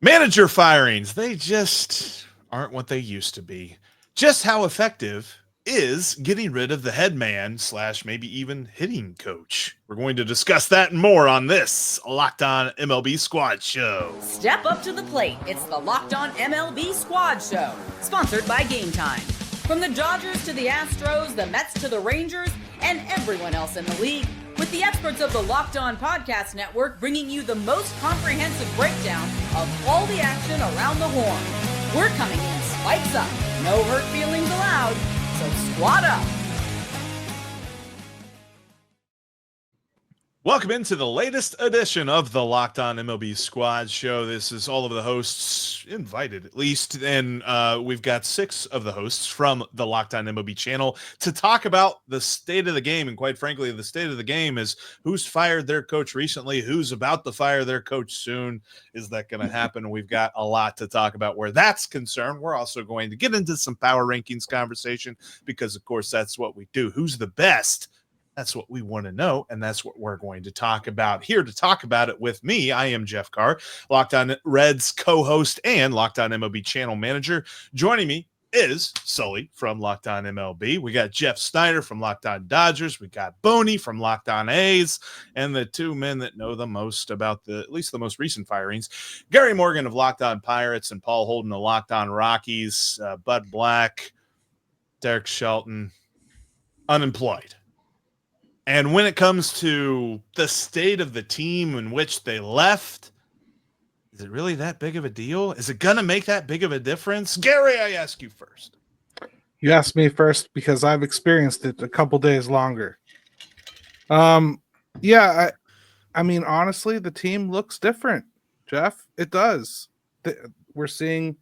Manager firings, they just aren't what they used to be. Just how effective is getting rid of the head man / maybe even hitting coach? We're going to discuss that and more on this Locked On MLB Squad Show. Step up to the plate. It's the Locked On MLB Squad Show, sponsored by Gametime. From the Dodgers to the Astros, the Mets to the Rangers, and everyone else in the league, with the experts of the Locked On Podcast Network bringing you the most comprehensive breakdown of all the action around the horn. We're coming in spikes up, no hurt feelings allowed, so squad up. Welcome into the latest edition of the Locked On MLB Squad Show. This is all of the hosts invited, at least, and we've got 6 of the hosts from the Locked On MLB channel to talk about the state of the game. And quite frankly, the state of the game is who's fired their coach recently, who's about to fire their coach soon. Is that going to happen? We've got a lot to talk about where that's concerned. We're also going to get into some power rankings conversation because, of course, that's what we do. Who's the best? That's what we want to know, and that's what we're going to talk about. Here to talk about it with me, I am Jeff Carr, Locked On Reds co-host and Locked On MLB channel manager. Joining me is Sully from Locked On MLB. We got Jeff Snyder from Locked On Dodgers. We got Boney from Locked On A's, and the 2 men that know the most about at least the most recent firings, Gary Morgan of Locked On Pirates and Paul Holden of Locked On Rockies. Bud Black, Derek Shelton, unemployed. And when it comes to the state of the team in which they left, is it really that big of a deal? Is it going to make that big of a difference? Gary, I ask you first. You asked me first because I've experienced it a couple days longer. I mean, honestly, the team looks different, Jeff. It does. We're seeing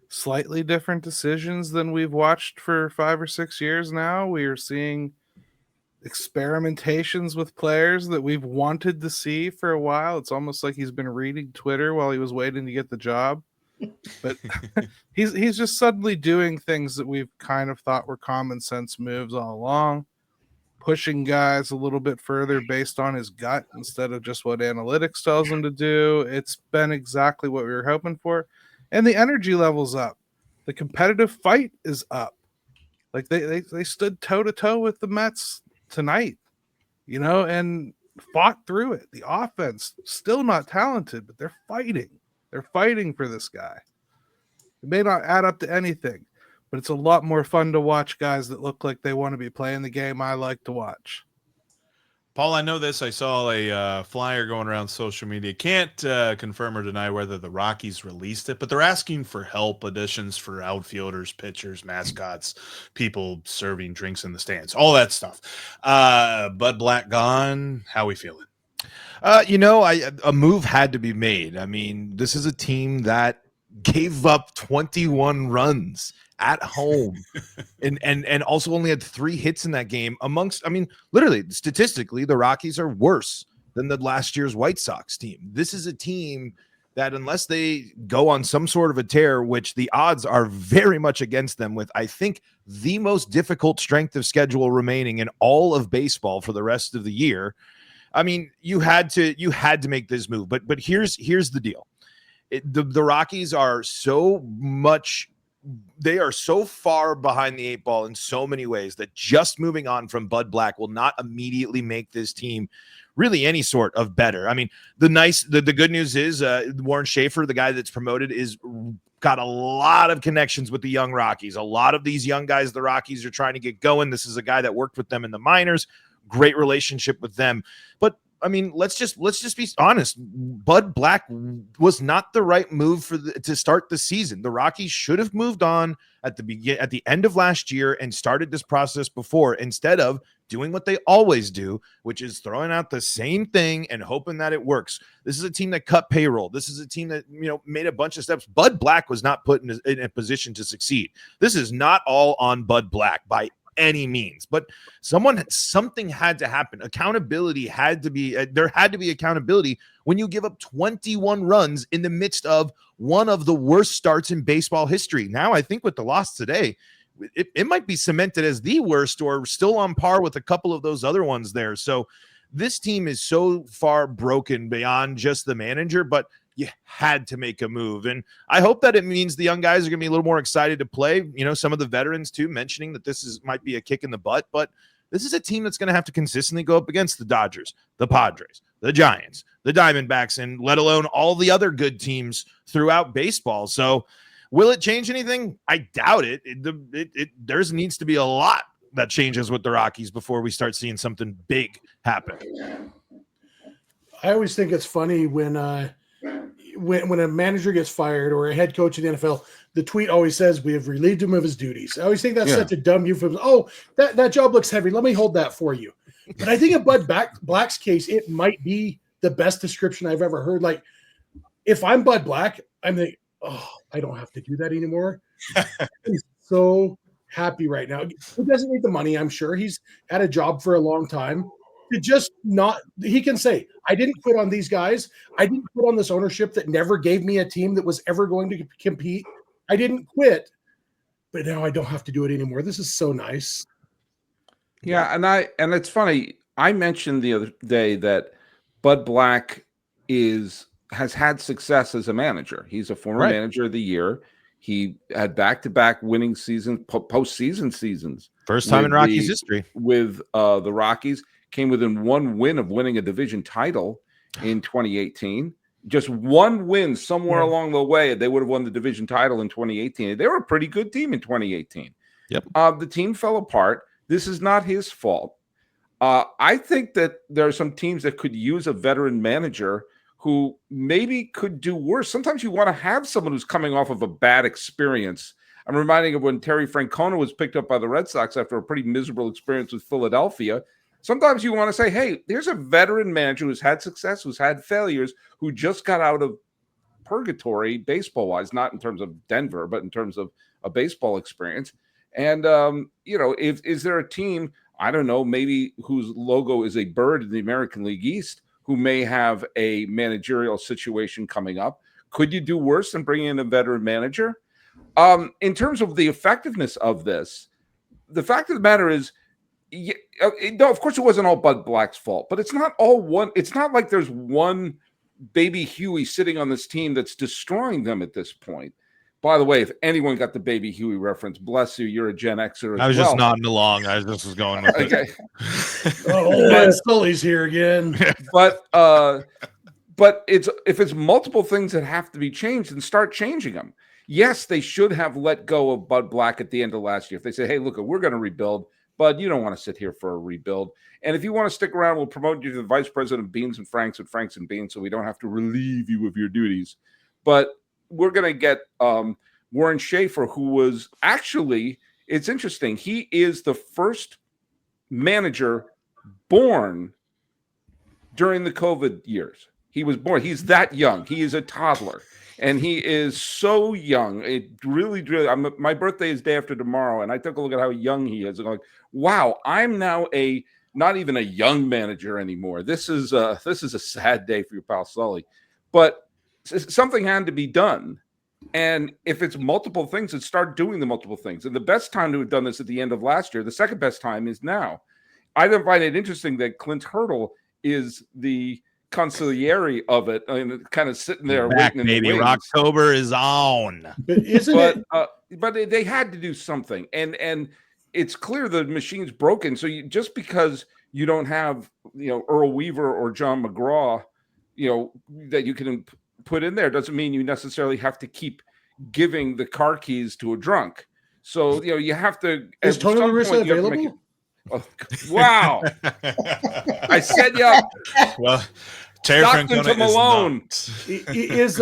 slightly different decisions than we've watched for 5 or 6 years now. We are seeing experimentations with players that we've wanted to see for a while. It's almost like he's been reading Twitter while he was waiting to get the job. But he's just suddenly doing things that we've kind of thought were common sense moves all along, pushing guys a little bit further based on his gut instead of just what analytics tells him to do. It's been exactly what we were hoping for. And the energy level's up. The competitive fight is up. Like they stood toe-to-toe with the Mets tonight, and fought through it. The offense still not talented, but they're fighting. They're fighting for this guy. It may not add up to anything, but it's a lot more fun to watch guys that look like they want to be playing the game I like to watch. Paul, I know this. I saw a flyer going around social media. Can't confirm or deny whether the Rockies released it, but they're asking for help, additions for outfielders, pitchers, mascots, people serving drinks in the stands, all that stuff. Bud Black gone. How we feeling? A move had to be made. I mean, this is a team that gave up 21 runs at home and also only had 3 hits in that game literally statistically the Rockies are worse than the last year's White Sox team. This is a team that unless they go on some sort of a tear, which the odds are very much against them with, I think, the most difficult strength of schedule remaining in all of baseball for the rest of the year. I mean, you had to make this move, but here's the deal. The Rockies are they are so far behind the 8 ball in so many ways that just moving on from Bud Black will not immediately make this team really any sort of better. I mean, the good news is Warren Schaefer, the guy that's promoted, is got a lot of connections with the young Rockies. A lot of these young guys the Rockies are trying to get going. This is a guy that worked with them in the minors, great relationship with them. But I mean, let's just be honest. Bud Black was not the right move to start the season. The Rockies should have moved on at the end of last year and started this process before, instead of doing what they always do, which is throwing out the same thing and hoping that it works. This is a team that cut payroll. This is a team that made a bunch of steps. Bud Black was not put in a position to succeed. This is not all on Bud Black by any means, but something had to happen. Accountability had to be there had to be accountability when you give up 21 runs in the midst of one of the worst starts in baseball history. Now I think with the loss today, it might be cemented as the worst or still on par with a couple of those other ones there. So this team is so far broken beyond just the manager, but you had to make a move. And I hope that it means the young guys are going to be a little more excited to play. You know, some of the veterans too, mentioning that might be a kick in the butt, but this is a team that's going to have to consistently go up against the Dodgers, the Padres, the Giants, the Diamondbacks, and let alone all the other good teams throughout baseball. So will it change anything? I doubt it. There needs to be a lot that changes with the Rockies before we start seeing something big happen. I always think it's funny when a manager gets fired or a head coach in the NFL, the tweet always says, "We have relieved him of his duties." I always think that's such a dumb euphemism. Oh, that job looks heavy. Let me hold that for you. But I think in Bud Black's case, it might be the best description I've ever heard. Like, if I'm Bud Black, I'm like, oh, I don't have to do that anymore. He's so happy right now. He doesn't need the money, I'm sure. He's had a job for a long time. He can say, I didn't quit on these guys. I didn't quit on this ownership that never gave me a team that was ever going to compete. I didn't quit, but now I don't have to do it anymore. This is so nice. Yeah, and it's funny. I mentioned the other day that Bud Black has had success as a manager. He's a former manager of the year. He had back-to-back winning seasons, postseason seasons. First time in Rockies history. With the Rockies. Came within one win of winning a division title in 2018. Just one win somewhere along the way, they would have won the division title in 2018. They were a pretty good team in 2018. Yep. The team fell apart. This is not his fault. I think that there are some teams that could use a veteran manager who maybe could do worse. Sometimes you want to have someone who's coming off of a bad experience. I'm reminding of when Terry Francona was picked up by the Red Sox after a pretty miserable experience with Philadelphia. Sometimes you want to say, hey, there's a veteran manager who's had success, who's had failures, who just got out of purgatory baseball-wise, not in terms of Denver, but in terms of a baseball experience. And, is there a team, I don't know, maybe whose logo is a bird in the American League East who may have a managerial situation coming up? Could you do worse than bringing in a veteran manager? In terms of the effectiveness of this, the fact of the matter is, no, of course it wasn't all Bud Black's fault, but it's not all one. It's not like there's one baby Huey sitting on this team that's destroying them at this point. By the way, if anyone got the baby Huey reference, bless you, you're a Gen Xer as well. I was just nodding along. I just was going with okay. Oh, Sully's here again. But if it's multiple things that have to be changed, then start changing them. Yes, they should have let go of Bud Black at the end of last year. If they say, hey, look, we're going to rebuild, Bud, you don't want to sit here for a rebuild. And if you want to stick around, we'll promote you to the vice president of Beans and Franks and Beans, so we don't have to relieve you of your duties. But we're going to get Warren Schaefer, who was actually, it's interesting, he is the first manager born during the COVID years. He was born. He's that young. He is a toddler. And he is so young. It really, my birthday is day after tomorrow, and I took a look at how young he is. And I'm like, wow, I'm now not even a young manager anymore. This is a sad day for your pal Sully. But something had to be done. And if it's multiple things, then start doing the multiple things. And the best time to have done this at the end of last year, the second best time is now. I don't find it interesting that Clint Hurdle is the consigliere of it, I mean, kind of sitting there waiting in the wings. October is on. But they had to do something, and it's clear the machine's broken. So just because you don't have Earl Weaver or John McGraw, that you can put in there doesn't mean you necessarily have to keep giving the car keys to a drunk. So you have to. Is Tony La Russa available? Oh, wow! I said, yeah. Well, Terry Francona Malone is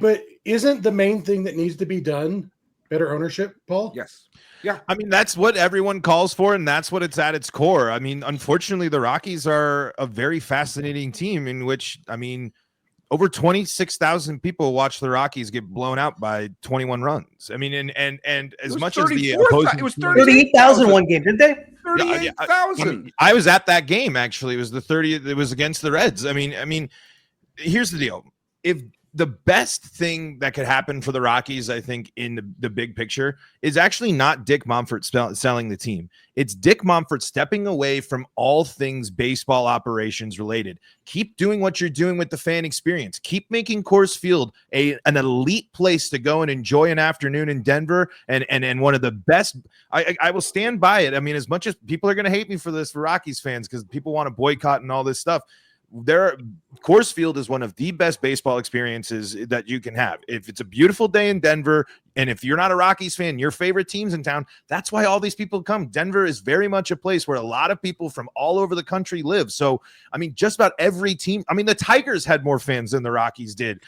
but isn't the main thing that needs to be done better ownership, Paul? Yes. Yeah. I mean, that's what everyone calls for, and that's what it's at its core. I mean, unfortunately, the Rockies are a very fascinating team in which, over 26,000 people watch the Rockies get blown out by 21 runs. I mean, and as much as the opposing, it was 38,000 one game, didn't they? 38,000. I was at that game actually. It was the 30th. It was against the Reds. I mean, here's the deal: if the best thing that could happen for the Rockies, I think, in the big picture, is actually not Dick Monfort selling the team. It's Dick Monfort stepping away from all things baseball operations related. Keep doing what you're doing with the fan experience. Keep making Coors Field an elite place to go and enjoy an afternoon in Denver, and one of the best. I will stand by it. I mean, as much as people are going to hate me for this, for Rockies fans, because people want to boycott and all this stuff, Coors Field is one of the best baseball experiences that you can have. If it's a beautiful day in Denver, and if you're not a Rockies fan, your favorite team's in town, that's why all these people come. Denver is very much a place where a lot of people from all over the country live. So, I mean, just about every team. I mean, the Tigers had more fans than the Rockies did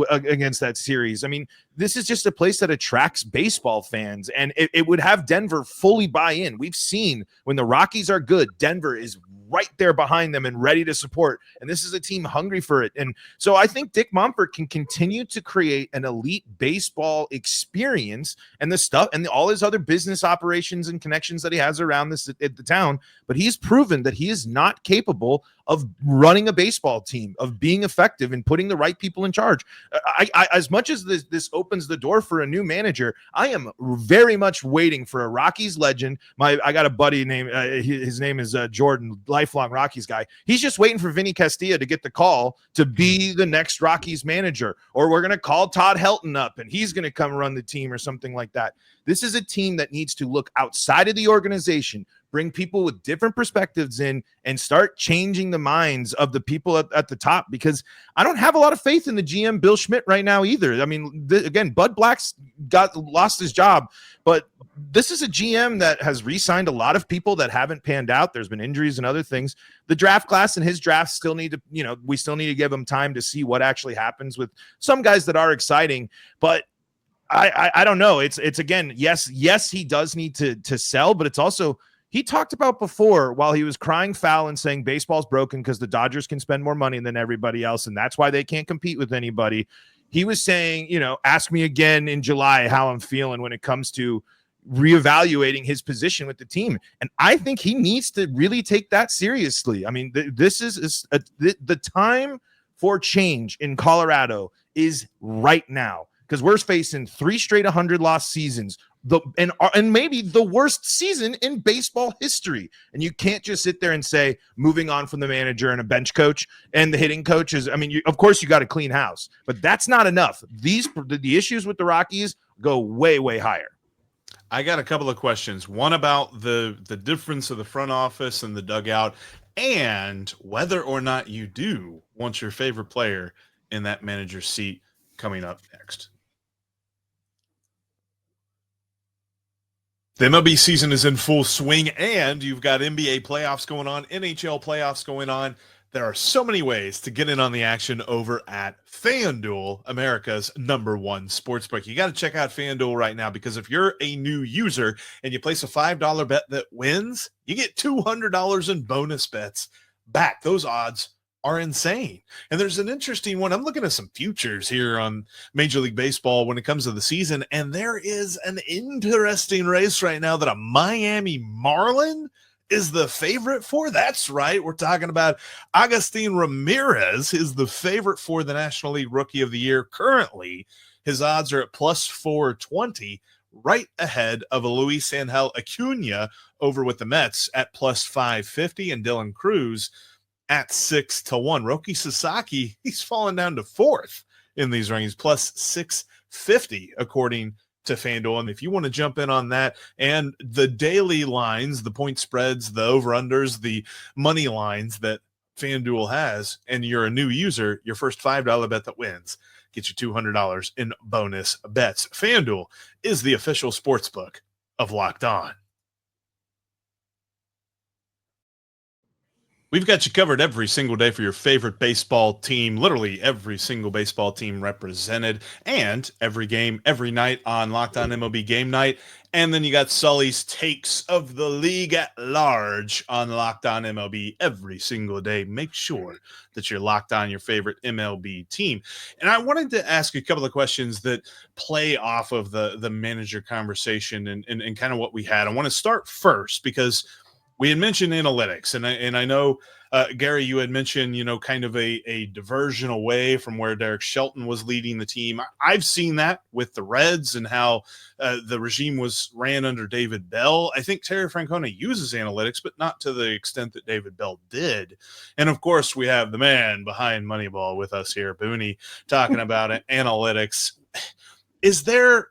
against that series. I mean, this is just a place that attracts baseball fans, and it would have Denver fully buy in. We've seen when the Rockies are good, Denver is right there behind them and ready to support. And this is a team hungry for it. And so I think Dick Monfort can continue to create an elite baseball experience and the stuff and all his other business operations and connections that he has around this at the town. But he's proven that he is not capable of running a baseball team, of being effective and putting the right people in charge. I as much as this opens the door for a new manager, I am very much waiting for a Rockies legend. I got a buddy named his name is Jordan, lifelong Rockies guy. He's just waiting for Vinny Castilla to get the call to be the next Rockies manager, or we're going to call Todd Helton up and he's going to come run the team or something like that. This is a team that needs to look outside of the organization, bring people with different perspectives in, and start changing the minds of the people at the top, because I don't have a lot of faith in the GM Bill Schmidt right now either. I mean, again, Bud Black's lost his job, but this is a GM that has re-signed a lot of people that haven't panned out. There's been injuries and other things. The draft class and his drafts still need to, we still need to give him time to see what actually happens with some guys that are exciting, but I don't know. It's again, yes, he does need to sell, but it's also, he talked about before, while he was crying foul and saying baseball's broken because the Dodgers can spend more money than everybody else, and that's why they can't compete with anybody. He was saying, ask me again in July how I'm feeling when it comes to reevaluating his position with the team. And I think he needs to really take that seriously. I mean, this is the time for change in Colorado is right now, because we're facing 3 straight 100-loss seasons, and maybe the worst season in baseball history. And you can't just sit there and say moving on from the manager and a bench coach and the hitting coaches. I mean, of course you got to clean house, but that's not enough. The issues with the Rockies go way, way higher. I got a couple of questions. One about the difference of the front office and the dugout, and whether or not you do want your favorite player in that manager's seat coming up next. The MLB season is in full swing, and you've got NBA playoffs going on, NHL playoffs going on. There are so many ways to get in on the action over at FanDuel, America's #1 sportsbook. You got to check out FanDuel right now, because if you're a new user and you place a $5 bet that wins, you get $200 in bonus bets back. Those odds are insane. And there's an interesting one. I'm looking at some futures here on Major League Baseball when it comes to the season, and there is an interesting race right now that a Miami Marlin is the favorite for. That's right. We're talking about Agustin Ramirez is the favorite for the National League Rookie of the Year. Currently, his odds are at plus 420, right ahead of Luis Angel Acuna over with the Mets at plus 550, and Dylan Cruz at 6-1. Roki Sasaki, he's fallen down to 4th in these rankings, plus 650, according to FanDuel. And if you want to jump in on that and the daily lines, the point spreads, the over-unders, the money lines that FanDuel has, and you're a new user, your first $5 bet that wins gets you $200 in bonus bets. FanDuel is the official sportsbook of Locked On. We've got you covered every single day for your favorite baseball team, literally every single baseball team represented, and every game, every night on Locked On MLB Game Night. And then you got Sully's takes of the league at large on Locked On MLB every single day. Make sure that you're locked on your favorite MLB team. And I wanted to ask a couple of questions that play off of the manager conversation and kind of what we had. I want to start first because we had mentioned analytics, and I know Gary, you had mentioned, kind of a diversion away from where Derek Shelton was leading the team. I've seen that with the Reds and how the regime was ran under David Bell. I think Terry Francona uses analytics, but not to the extent that David Bell did. And of course, we have the man behind Moneyball with us here, Booney, talking about analytics. Is there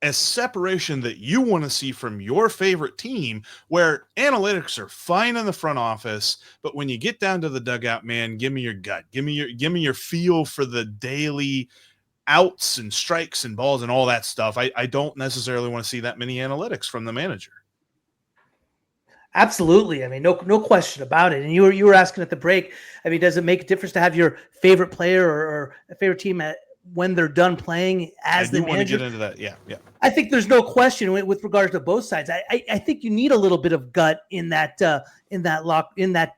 a separation that you want to see from your favorite team where analytics are fine in the front office, but when you get down to the dugout, man, give me your gut, give me your feel for the daily outs and strikes and balls and all that stuff? I don't necessarily want to see that many analytics from the manager. Absolutely. I mean, no question about it. And you were asking at the break, I mean, does it make a difference to have your favorite player or a favorite team when they're done playing as the manager? I want to get into that. Yeah. I think there's no question with regards to both sides. I think you need a little bit of gut in that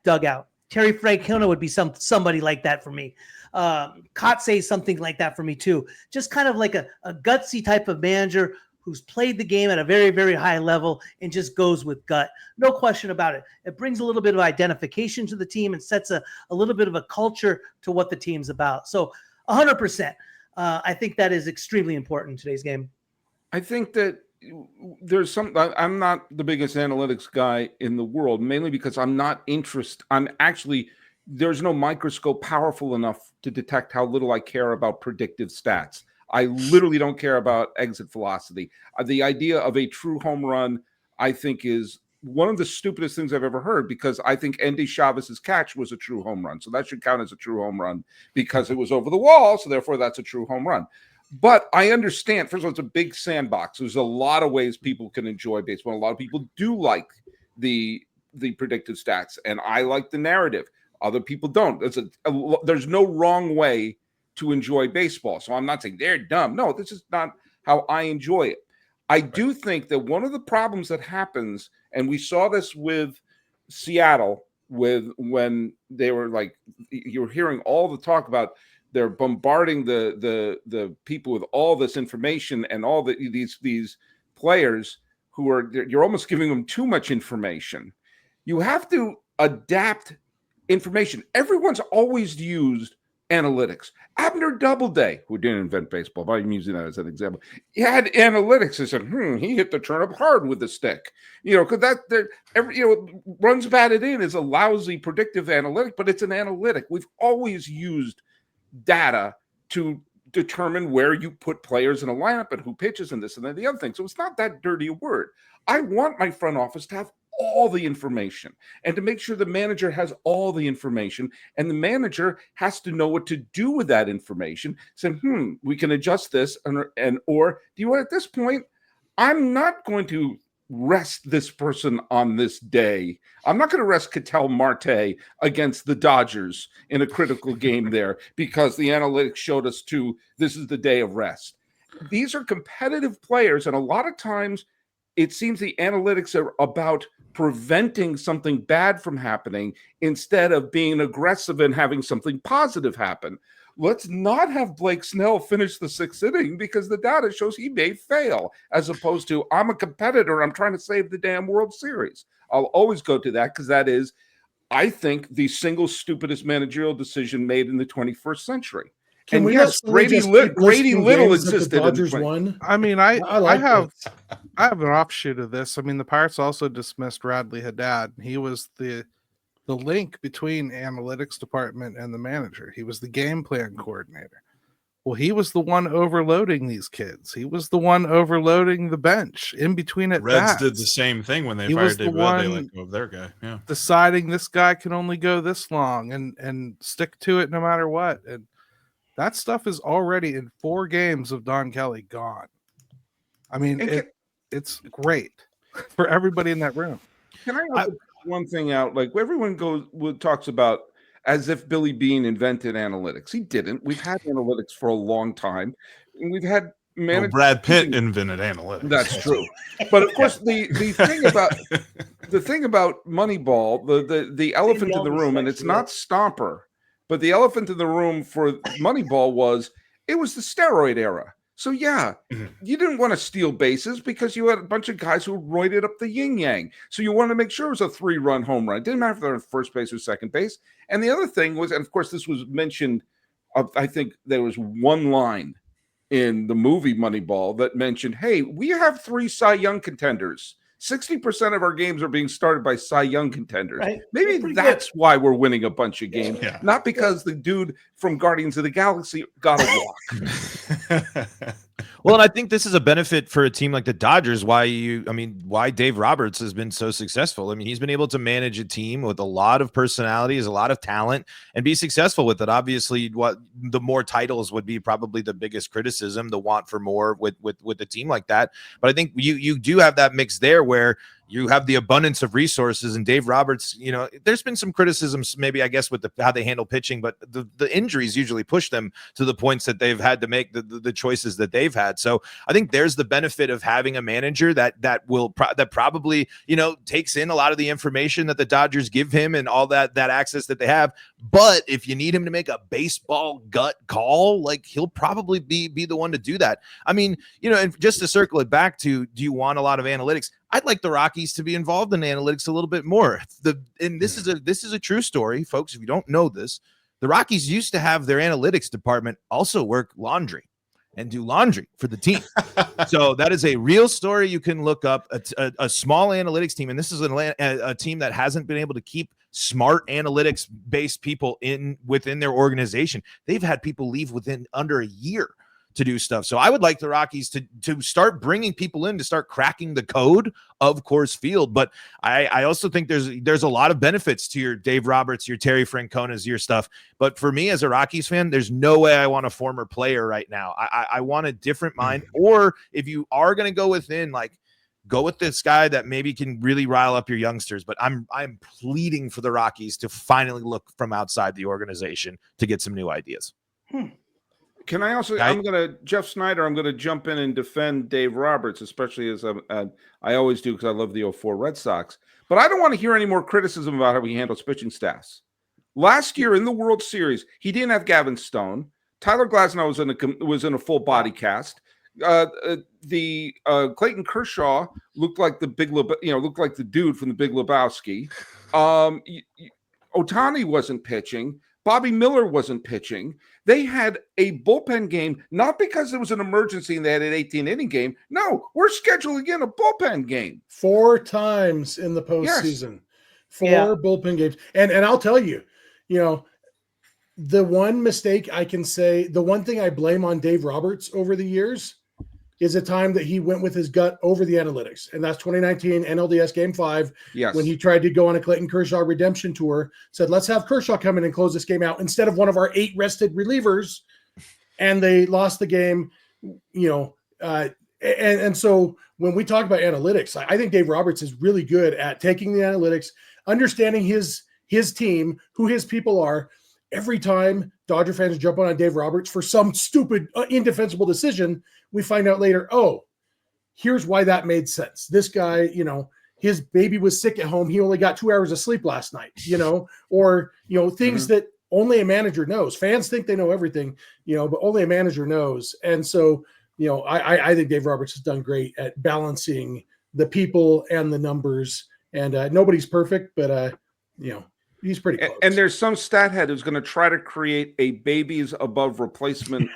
dugout. Terry Francona would be somebody like that for me. Kotsay something like that for me too. Just kind of like a gutsy type of manager who's played the game at a very, very high level and just goes with gut. No question about it. It brings a little bit of identification to the team and sets a little bit of a culture to what the team's about. So 100%. I think that is extremely important in today's game. I think that there's I'm not the biggest analytics guy in the world, mainly because I'm not interested. There's no microscope powerful enough to detect how little I care about predictive stats. I literally don't care about exit velocity. The idea of a true home run, I think, is one of the stupidest things I've ever heard, because I think Endy Chavez's catch was a true home run. So that should count as a true home run because it was over the wall. So therefore, that's a true home run. But I understand, first of all, it's a big sandbox. There's a lot of ways people can enjoy baseball. A lot of people do like the predictive stats, and I like the narrative. Other people don't. There's no wrong way to enjoy baseball. So I'm not saying they're dumb. No, this is not how I enjoy it. I do think that one of the problems that happens, and we saw this with Seattle, when they were like, you're hearing all the talk about they're bombarding the people with all this information and all these players you're almost giving them too much information. You have to adapt information. Everyone's always used analytics. Abner Doubleday, who didn't invent baseball, but I'm using that as an example, he had analytics. He said, he hit the turnip hard with the stick. Because runs batted in is a lousy predictive analytic, but it's an analytic. We've always used data to determine where you put players in a lineup and who pitches and this and then the other thing. So it's not that dirty a word. I want my front office to have all the information and to make sure the manager has all the information, and the manager has to know what to do with that information. Say, we can adjust this or do you want at this point, I'm not going to rest this person on this day. I'm not going to rest Ketel Marte against the Dodgers in a critical game there because the analytics showed us this is the day of rest. These are competitive players, and a lot of times it seems the analytics are about preventing something bad from happening instead of being aggressive and having something positive happen. Let's not have Blake Snell finish the sixth inning because the data shows he may fail, as opposed to I'm a competitor, I'm trying to save the damn World Series. I'll always go to that because that is, I think, the single stupidest managerial decision made in the 21st century. Can we yes, Grady Little existed. The Dodgers won. I mean, I have an offshoot of this. I mean, the Pirates also dismissed Radley Haddad. He was the link between analytics department and the manager. He was the game plan coordinator. Well, he was the one overloading these kids. He was the one overloading the bench in between at Reds bats. did the same thing when they fired David Bell. They let go of their guy. Yeah, deciding this guy can only go this long and stick to it no matter what. And that stuff is already in 4 games of Don Kelly gone. I mean, it's great for everybody in that room. Can I one thing out? Like everyone talks about as if Billy Beane invented analytics. He didn't. We've had analytics for a long time, and we've had Brad Pitt invented analytics. That's true. But of course, the thing about Moneyball, the elephant in the room, and it's not Stomper, but the elephant in the room for Moneyball was the steroid era. So yeah, you didn't want to steal bases because you had a bunch of guys who roided up the yin yang. So you wanted to make sure it was a 3-run home run. It didn't matter if they're on first base or second base. And the other thing was, and of course this was mentioned, I think there was one line in the movie Moneyball that mentioned, hey, we have 3 Cy Young contenders. 60% of our games are being started by Cy Young contenders. Right. Maybe that's why we're winning a bunch of games, not because the dude from Guardians of the Galaxy got a walk. Well, and I think this is a benefit for a team like the Dodgers. Why Dave Roberts has been so successful. I mean, he's been able to manage a team with a lot of personalities, a lot of talent, and be successful with it. Obviously, what the more titles would be probably the biggest criticism, the want for more with a team like that. But I think you do have that mix there where you have the abundance of resources, and Dave Roberts, there's been some criticisms, maybe I guess with how they handle pitching, but the injuries usually push them to the points that they've had to make the choices that they've had. So I think there's the benefit of having a manager that probably takes in a lot of the information that the Dodgers give him and all that access that they have. But if you need him to make a baseball gut call, like he'll probably be the one to do that. I mean, and just to circle it back to, do you want a lot of analytics? I'd like the Rockies to be involved in analytics a little bit more. This is a true story, folks. If you don't know this, the Rockies used to have their analytics department also work laundry and do laundry for the team. So that is a real story. You can look up a small analytics team, and this is a team that hasn't been able to keep smart analytics based people within their organization. They've had people leave within under a year to do stuff. So I would like the Rockies to start bringing people in to start cracking the code of Coors Field. But I also think there's a lot of benefits to your Dave Roberts, your Terry Francona's, your stuff. But for me as a Rockies fan, there's no way I want a former player right now. I want a different mind. Or if you are going to go within, go with this guy that maybe can really rile up your youngsters. But I'm pleading for the Rockies to finally look from outside the organization to get some new ideas. Can I also? Jeff Snyder. I'm going to jump in and defend Dave Roberts, especially as I always do because I love the 04 Red Sox. But I don't want to hear any more criticism about how he handles pitching staffs. Last year in the World Series, he didn't have Gavin Stone. Tyler Glasnow was in a full body cast. The Clayton Kershaw looked like looked like the dude from the Big Lebowski. Ohtani wasn't pitching. Bobby Miller wasn't pitching. They had a bullpen game, not because there was an emergency and they had an 18-inning game. No, we're scheduling in a bullpen game. 4 times in the postseason. Yes. 4 bullpen games. And I'll tell you, the one mistake I can say, the one thing I blame on Dave Roberts over the years is a time that he went with his gut over the analytics. And that's 2019 NLDS Game 5, when he tried to go on a Clayton Kershaw redemption tour, said, let's have Kershaw come in and close this game out instead of one of our 8 rested relievers. And they lost the game, and so when we talk about analytics, I think Dave Roberts is really good at taking the analytics, understanding his team, who his people are. Every time Dodger fans jump on Dave Roberts for some stupid, indefensible decision, we find out later, here's why that made sense. This guy, his baby was sick at home. He only got 2 hours of sleep last night, or things that only a manager knows. Fans think they know everything, but only a manager knows. And so, I think Dave Roberts has done great at balancing the people and the numbers. And nobody's perfect, but, he's pretty close. And there's some stat head who's going to try to create a babies above replacement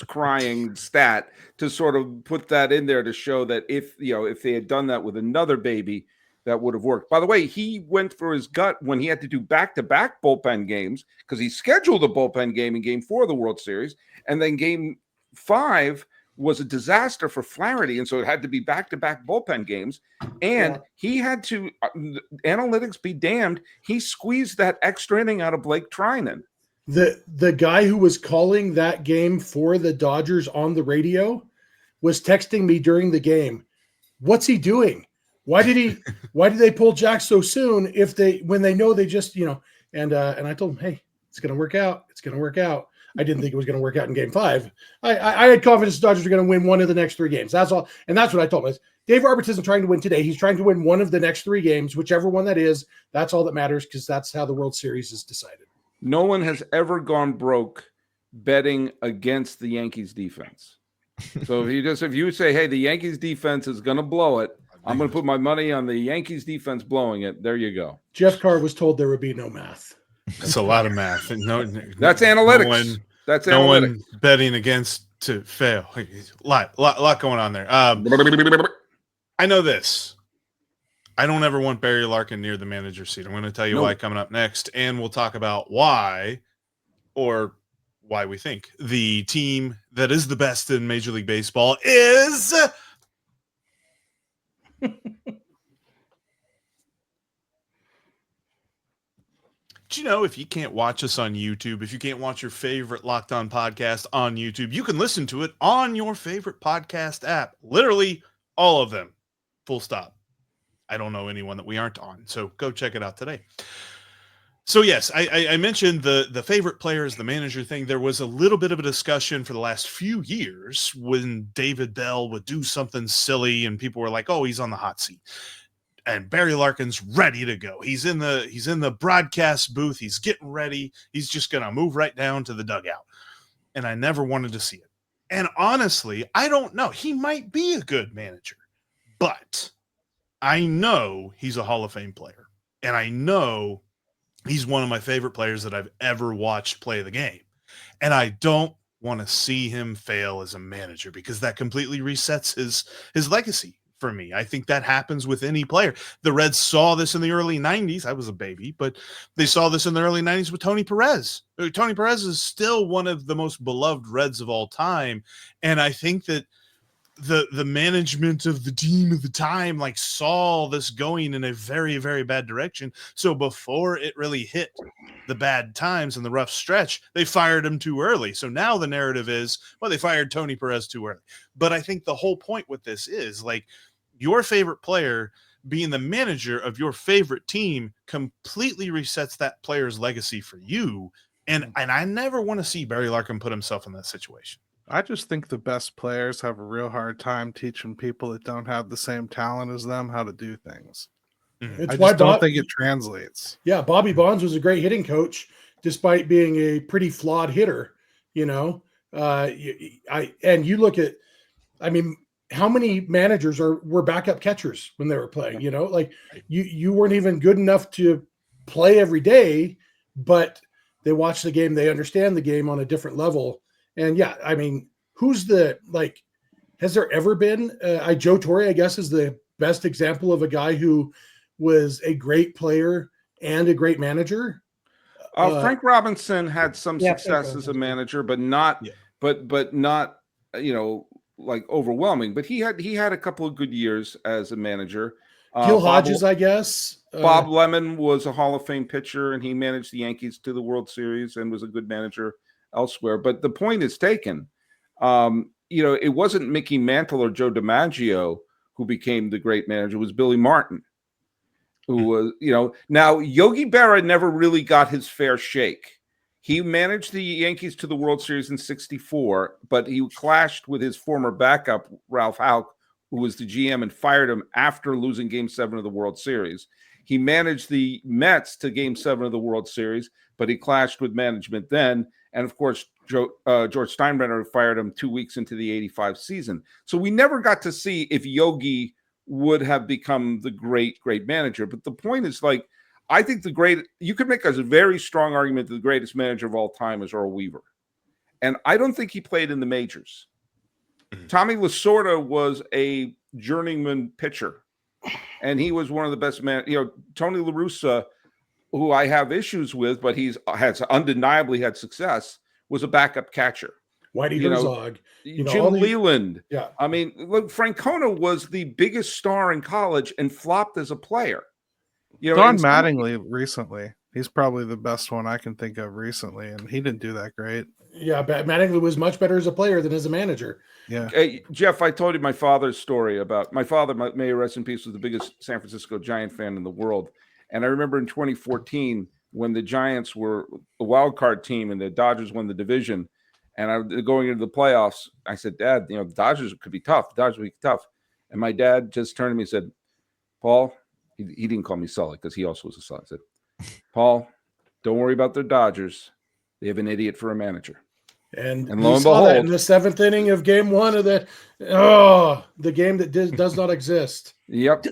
crying stat to sort of put that in there to show that if they had done that with another baby, that would have worked. By the way, he went for his gut when he had to do back-to-back bullpen games because he scheduled a bullpen game in Game 4 of the World Series, and then Game 5 was a disaster for Flaherty, and so it had to be back-to-back bullpen games. And he had to, analytics be damned, he squeezed that extra inning out of Blake Trinan. The guy who was calling that game for the Dodgers on the radio was texting me during the game. What's he doing? Why did they pull Jack so soon when they know they just, and I told him, hey, it's going to work out. It's going to work out. I didn't think it was going to work out in Game 5. I had confidence the Dodgers were going to win one of the next 3 games. That's all. And that's what I told him. Dave Roberts isn't trying to win today. He's trying to win one of the next 3 games, whichever one that is. That's all that matters because that's how the World Series is decided. No one has ever gone broke betting against the Yankees defense. So if you say, hey, the Yankees defense is going to blow it, I'm going to put my money on the Yankees defense blowing it. There you go. Jeff Carr was told there would be no math. It's a lot of math. And That's analytics. That's no analytics. one betting against to fail. Lot going on there. I know this. I don't ever want Barry Larkin near the manager seat. I'm going to tell you why coming up next, and we'll talk about why we think the team that is the best in Major League Baseball is Do you know if you can't watch us on YouTube, if you can't watch your favorite Locked On podcast on YouTube, you can listen to it on your favorite podcast app. Literally all of them. Full stop. I don't know anyone that we aren't on, so go check it out today. So yes, I mentioned the favorite players, the manager thing. There was a little bit of a discussion for the last few years when David Bell would do something silly and people were like, oh, he's on the hot seat. And Barry Larkin's ready to go. He's in the broadcast booth. He's getting ready. He's just going to move right down to the dugout. And I never wanted to see it. And honestly, I don't know. He might be a good manager, but I know he's a Hall of Fame player. And I know he's one of my favorite players that I've ever watched play the game. And I don't want to see him fail as a manager because that completely resets his legacy for me. I think that happens with any player. The Reds saw this in the early 90s. I was a baby, but they saw this in the early 90s with Tony Perez. Tony Perez is still one of the most beloved Reds of all time. And I think that the management of the team at the time like saw this going in a very, very bad direction. So before it really hit the bad times and the rough stretch, they fired him too early. So now the narrative is, well, they fired Tony Perez too early. But I think the whole point with this is like your favorite player being the manager of your favorite team completely resets that player's legacy for you. And I never want to see Barry Larkin put himself in that situation. I just think the best players have a real hard time teaching people that don't have the same talent as them how to do things. It's I why just don't think it translates. Yeah, Bobby Bonds was a great hitting coach, despite being a pretty flawed hitter. You know, and you look at, I mean, how many managers were backup catchers when they were playing? You know, like you weren't even good enough to play every day, but they watch the game, they understand the game on a different level. And yeah, I mean, has there ever been Joe Torre, I guess, is the best example of a guy who was a great player and a great manager. Frank Robinson had some success as a manager, but not, but not, like overwhelming. But he had a couple of good years as a manager. Gil Hodges, I guess. Bob Lemon was a Hall of Fame pitcher, and he managed the Yankees to the World Series and was a good manager elsewhere. But the point is taken. It wasn't Mickey Mantle or Joe DiMaggio who became the great manager. It was Billy Martin, who was, now Yogi Berra never really got his fair shake. He managed the Yankees to the World Series in '64, but he clashed with his former backup, Ralph Houck, who was the GM, and fired him after losing Game 7 of the World Series. He managed the Mets to Game 7 of the World Series, but he clashed with management then. And, of course, George Steinbrenner fired him 2 weeks into the '85 season. So we never got to see if Yogi would have become the great manager. But the point is, like, I think you could make a very strong argument that the greatest manager of all time is Earl Weaver. And I don't think he played in the majors. Tommy Lasorda was a journeyman pitcher, and he was one of the best men. Tony La Russa, who I have issues with, but has undeniably had success, was a backup catcher. Whitey Herzog, Jim Leland. Yeah, I mean, look, Francona was the biggest star in college and flopped as a player. Don Mattingly recently. He's probably the best one I can think of recently, and he didn't do that great. Yeah, Mattingly was much better as a player than as a manager. Yeah. Hey, Jeff, I told you my father's story about my father, may he rest in peace, was the biggest San Francisco Giant fan in the world. And I remember in 2014 when the Giants were a wild card team and the Dodgers won the division, and I was going into the playoffs. I said, Dad, the Dodgers could be tough. The Dodgers would be tough. And my dad just turned to me and said, Paul, he didn't call me Sully because he also was a son. I said, Paul, don't worry about the Dodgers. They have an idiot for a manager. And lo we and saw that behold, in the 7th inning of game 1 of the game that does not exist. Yep.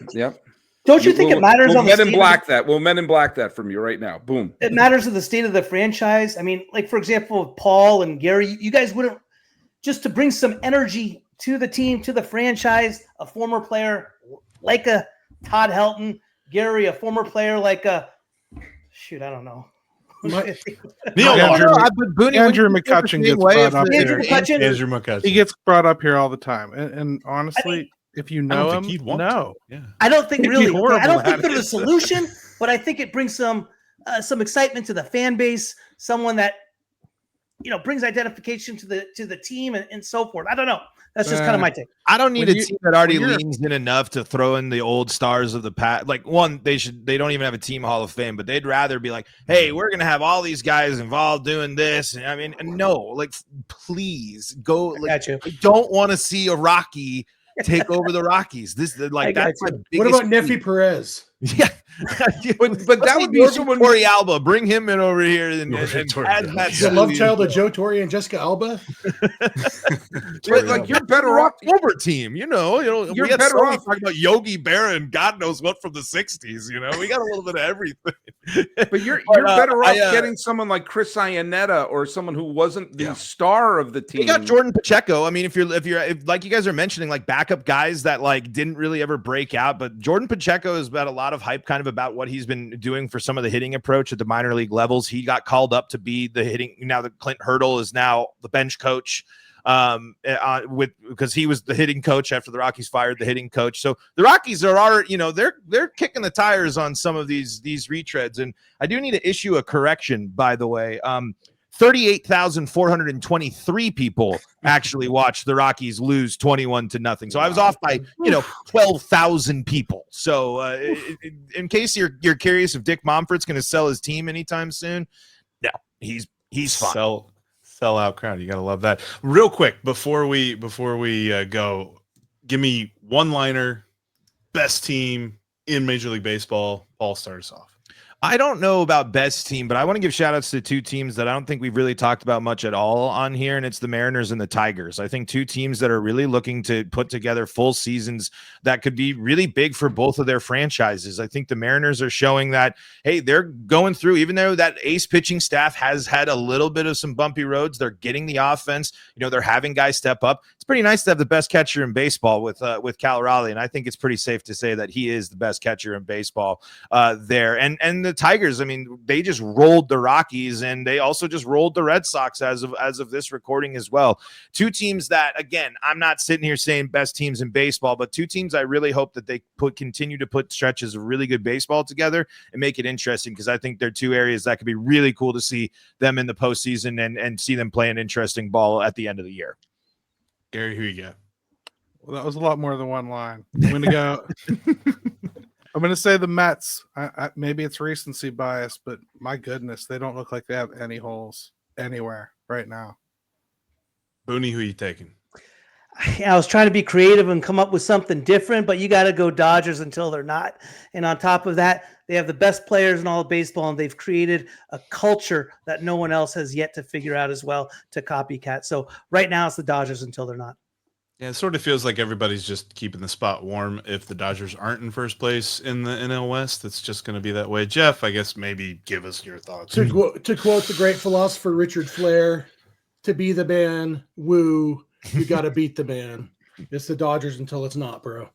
Don't you think it matters We'll on the Men in state Black that. We'll Men in Black that from you right now. Boom. it matters of the state of the franchise? I mean, like, for example, Paul and Gary, you guys wouldn't, just to bring some energy to the team, to the franchise, a former player like a Todd Helton, Gary, a former player like a, I don't know. Andrew McCutcheon gets brought up Andrew here. McCutcheon? Andrew McCutcheon. He gets brought up here all the time. And honestly, if you I don't know think him, he'd want no. to. Yeah. I don't think It'd be really. horrible I don't to think have they're the it. solution, but I think it brings some excitement to the fan base. Someone that brings identification to the team and so forth. I don't know. That's just kind of my take. I don't need When a you- team that already when you're- leans in enough to throw in the old stars of the past. Like, one, they don't even have a team Hall of Fame, but they'd rather be like, hey, we're gonna have all these guys involved doing this. And I mean, no, like, please go. Like, Got you. I don't want to see a Rocky take over the Rockies. That's I my got What biggest about Nefi fear. Perez? Yeah, But that would be someone. Torrey Alba. Bring him in over here and Torrey add Alba. that The love child of Joe Torre and Jessica Alba? Like, you're better off. October team. You're we had better somebody off- talking about Yogi Berra and God knows what from the 60s. We got a little bit of everything. But you're But, better off I, getting someone like Chris Iannetta or someone who wasn't the star of the team. We got Jordan Pacheco. I mean, if like you guys are mentioning, like, backup guys that like didn't really ever break out, but Jordan Pacheco has got a lot of hype kind of about what he's been doing for some of the hitting approach at the minor league levels. He got called up to be the hitting. Now that Clint Hurdle is now the bench coach, because he was the hitting coach after the Rockies fired the hitting coach. So the Rockies are they're kicking the tires on some of these retreads. And I do need to issue a correction, by the way. 38,423 people actually watched the Rockies lose 21-0. So I was off by 12,000 people. So in case you're curious if Dick Momfort's going to sell his team anytime soon, no, he's fine. Sell out crowd. You gotta love that. Real quick before we go, give me one liner. Best team in Major League Baseball. Paul, start us off. I don't know about best team, but I want to give shout outs to two teams that I don't think we've really talked about much at all on here, and it's the Mariners and the Tigers. I think two teams that are really looking to put together full seasons that could be really big for both of their franchises. I think the Mariners are showing that, hey, they're going through, even though that ace pitching staff has had a little bit of some bumpy roads, they're getting the offense. They're having guys step up. It's pretty nice to have the best catcher in baseball with Cal Raleigh, and I think it's pretty safe to say that he is the best catcher in baseball there. And the Tigers, I mean, they just rolled the Rockies, and they also just rolled the Red Sox as of this recording as well. Two teams that, again, I'm not sitting here saying best teams in baseball, but two teams I really hope that they continue to put stretches of really good baseball together and make it interesting, because I think they're two areas that could be really cool to see them in the postseason and see them play an interesting ball at the end of the year. Gary, who you got? Well, that was a lot more than one line. I'm going to go. I'm going to say the Mets. Maybe it's recency bias, but my goodness, they don't look like they have any holes anywhere right now. Booney, who you taking? I was trying to be creative and come up with something different, but you got to go Dodgers until they're not. And on top of that, they have the best players in all of baseball, and they've created a culture that no one else has yet to figure out as well to copycat. So right now it's the Dodgers until they're not. Yeah, it sort of feels like everybody's just keeping the spot warm. If the Dodgers aren't in first place in the NL West, it's just going to be that way. Jeff, I guess maybe give us your thoughts. To quote the great philosopher Richard Flair, to be the man, woo, you got to beat the man. It's the Dodgers until it's not, bro.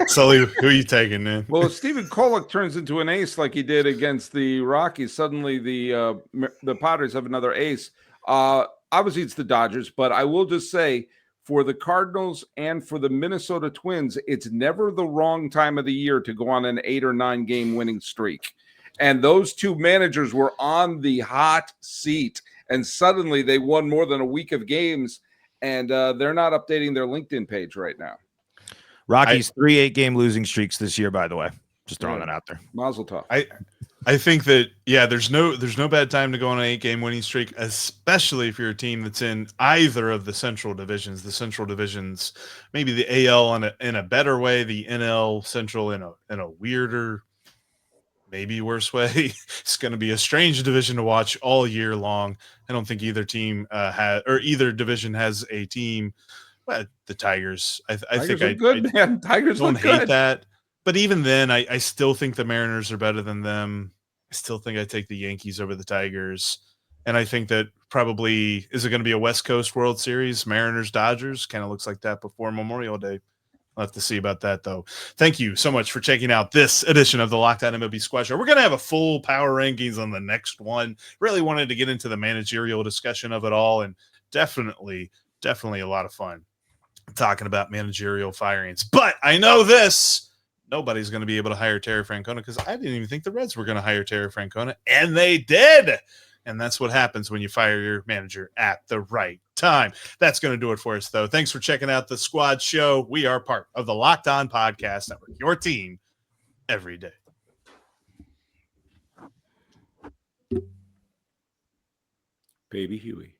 Sully, who are you taking, man? Well, if Stephen Kolek turns into an ace like he did against the Rockies, suddenly the Padres have another ace. Obviously, it's the Dodgers, but I will just say, for the Cardinals and for the Minnesota Twins, it's never the wrong time of the year to go on an 8 or 9 game winning streak. And those two managers were on the hot seat, and suddenly they won more than a week of games, and they're not updating their LinkedIn page right now. Rockies 3 8-game losing streaks this year, by the way. Just throwing that out there. Mazel tov. I think that, there's no bad time to go on an 8-game winning streak, especially if you're a team that's in either of the central divisions. The central divisions, maybe the AL in a better way, the NL Central in a weirder. maybe worst way. It's going to be a strange division to watch all year long. I don't think either team either division has a team. But the Tigers, I Tigers think look good, man. Tigers don't look hate good. that. But even then, I still think the Mariners are better than them. I still think I take the Yankees over the Tigers. And I think that probably, is it going to be a West Coast World Series? Mariners, Dodgers? Kind of looks like that before Memorial Day. I'll have to see about that, though. Thank you so much for checking out this edition of the Locked On MLB Squad Show. We're going to have a full power rankings on the next one. Really wanted to get into the managerial discussion of it all, and definitely a lot of fun talking about managerial firings. But I know this. Nobody's going to be able to hire Terry Francona because I didn't even think the Reds were going to hire Terry Francona, and they did. And that's what happens when you fire your manager at the right time. That's going to do it for us, though. Thanks for checking out the Squad Show. We are part of the Locked On Podcast Network, your team every day. Baby Huey.